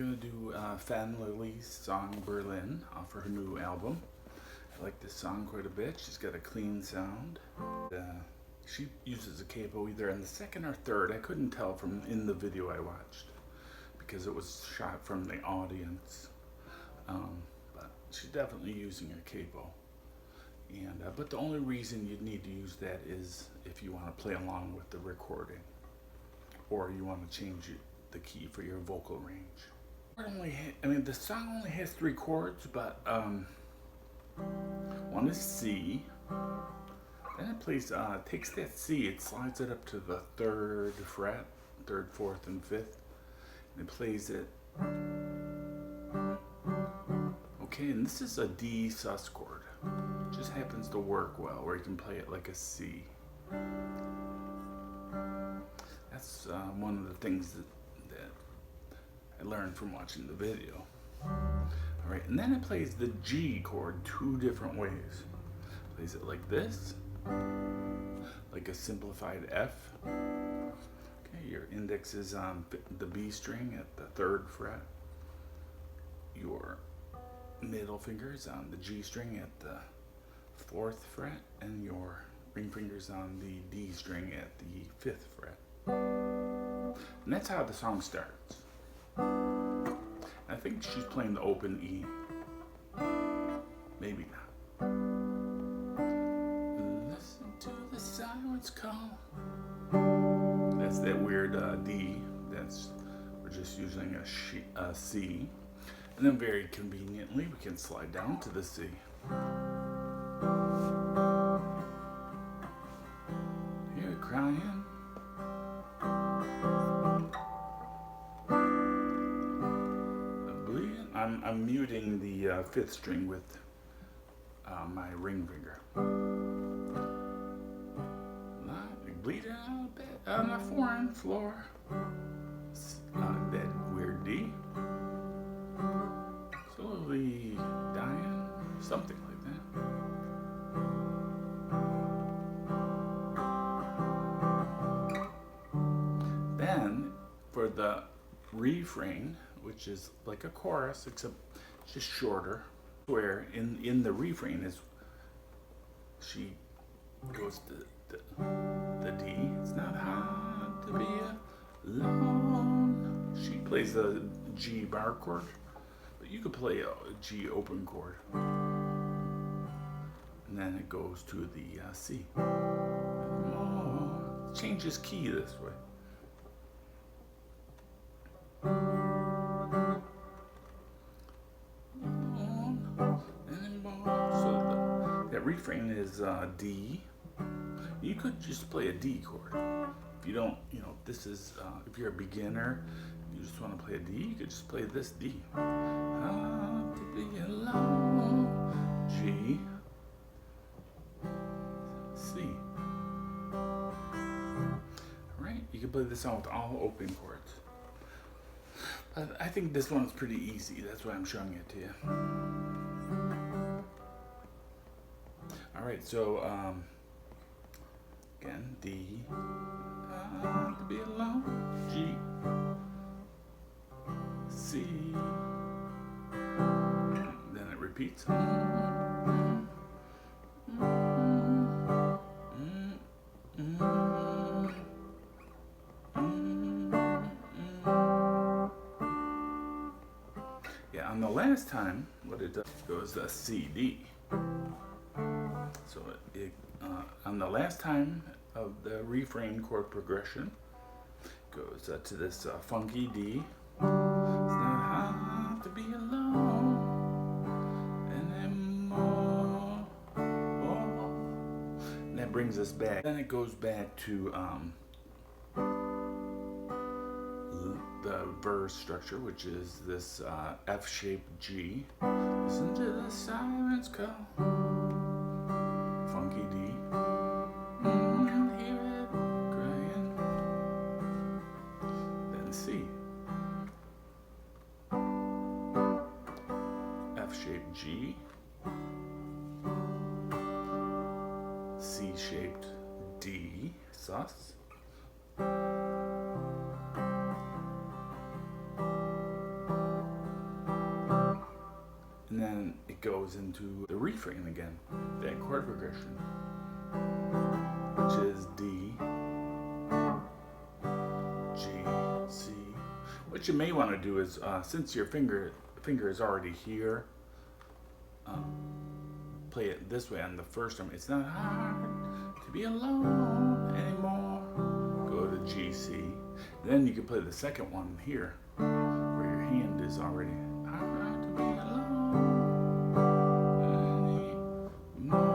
gonna do Fenne song Berlin off her new album. I like this song quite a bit. She's got a clean sound. She uses a capo either in the second or third. I couldn't tell from in the video I watched because it was shot from the audience. But she's definitely using a capo. And but the only reason you'd need to use that is if you want to play along with the recording, or you want to change the key for your vocal range. The song only has 3 chords, but one is C. Then it plays, takes that C, it slides it up to the 3rd fret, 3rd, 4th, and 5th, and it plays it. Okay, and this is a D sus chord. It just happens to work well, where you can play it like a C. That's one of the things that I learned from watching the video. Alright, and then it plays the G chord 2 different ways. It plays it like this, like a simplified F. Okay, your index is on the B string at the 3rd fret. Your middle finger is on the G string at the 4th fret, and your ring finger's on the D string at the 5th fret. And that's how the song starts. I think she's playing the open E. Maybe not. Listen to the silence call. That's that weird D. We're just using a C. And then very conveniently we can slide down to the C. You're crying. I'm muting the 5th string with my ring finger. Bleeding out of bed on the foreign floor. That weird D. Slowly dying, something like that. Then for the refrain, which is like a chorus except just shorter, where in the refrain is she goes to the D. It's not hard to be alone. She plays the G bar chord, but you could play a G open chord, and then it goes to the C. Changes key this way. Refrain is D. You could just play a D chord. If you don't, this is, if you're a beginner, you just want to play a D, you could just play this D. Hard to be alone. G. C. Alright, you can play this song with all open chords. But I think this one's pretty easy, that's why I'm showing it to you. Alright, so again, D, to be alone, G, C, then it repeats. Yeah, on the last time, what it does goes C, D. So on the last time of the refrain chord progression, goes to this funky D. It's not hard to be alone anymore. And that brings us back. Then it goes back to the verse structure, which is this F-shaped G. Listen to the sirens call. Funky D. Hear it crying. Then C. F-shaped G. C-shaped D. Sus. goes into the refrain again, that chord progression, which is D, G, C. What you may want to do is, since your finger is already here, play it this way on the first drum. It's not hard to be alone anymore. Go to G, C. Then you can play the second one here, where your hand is already hard to be alone anymore.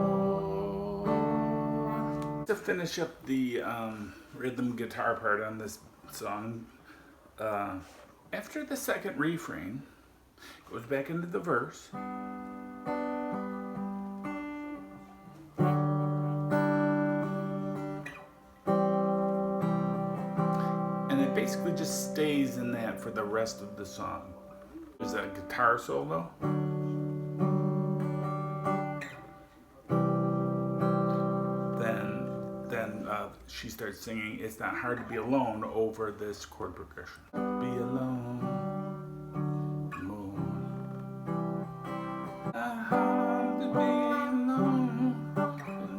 To finish up the rhythm guitar part on this song, after the second refrain, goes back into the verse. And it basically just stays in that for the rest of the song. There's a guitar solo. Then she starts singing "It's Not Hard to Be Alone" over this chord progression. Be alone more. Not hard to be alone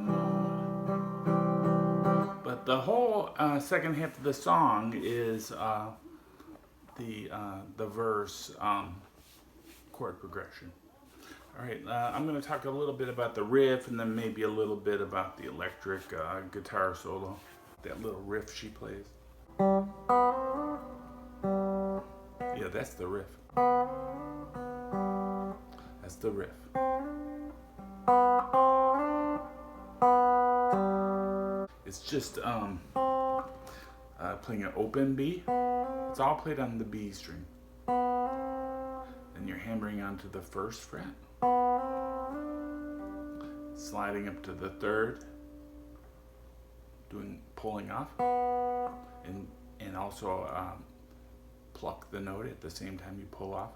more. But the whole second half of the song is the verse chord progression. All right, I'm going to talk a little bit about the riff and then maybe a little bit about the electric guitar solo, that little riff she plays. Yeah, that's the riff. That's the riff. It's just playing an open B. It's all played on the B string. Then you're hammering onto the first fret, sliding up to the third, pulling off, and also pluck the note at the same time you pull off,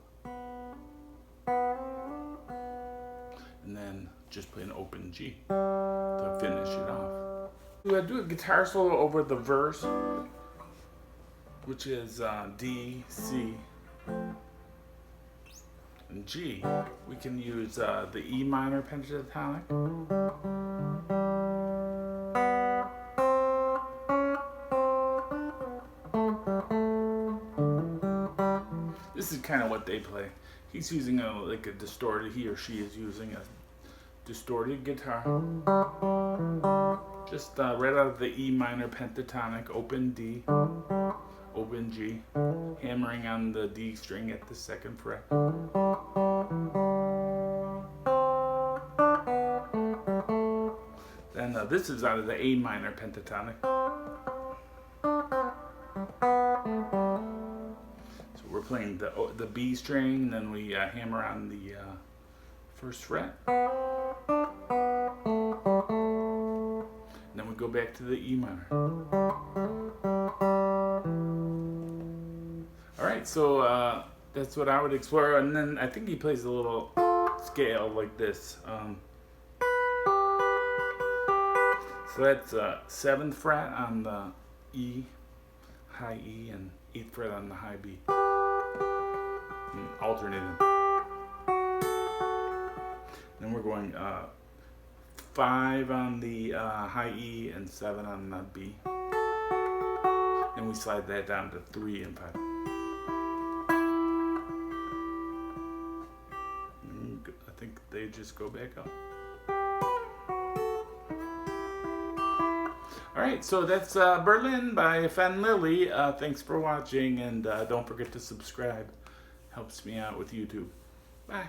and then just play an open G to finish it off. We'll do a guitar solo over the verse, which is D, C, and G. We can use the E minor pentatonic. This is kind of what they play. He's using he or she is using a distorted guitar. Just right out of the E minor pentatonic, open D, open G, hammering on the D string at the second fret. Then this is out of the A minor pentatonic. So we're playing the B string, and then we hammer on the first fret. And then we go back to the E minor. Alright, so that's what I would explore. And then I think he plays a little scale like this. So that's 7th fret on the E, high E, and 8th fret on the high B. And alternating. Then we're going 5 on the high E and 7 on the B. And we slide that down to 3 and 5. I think they just go back up. Alright, so that's Berlin by Fenne Lily. Thanks for watching, and don't forget to subscribe. Helps me out with YouTube. Bye.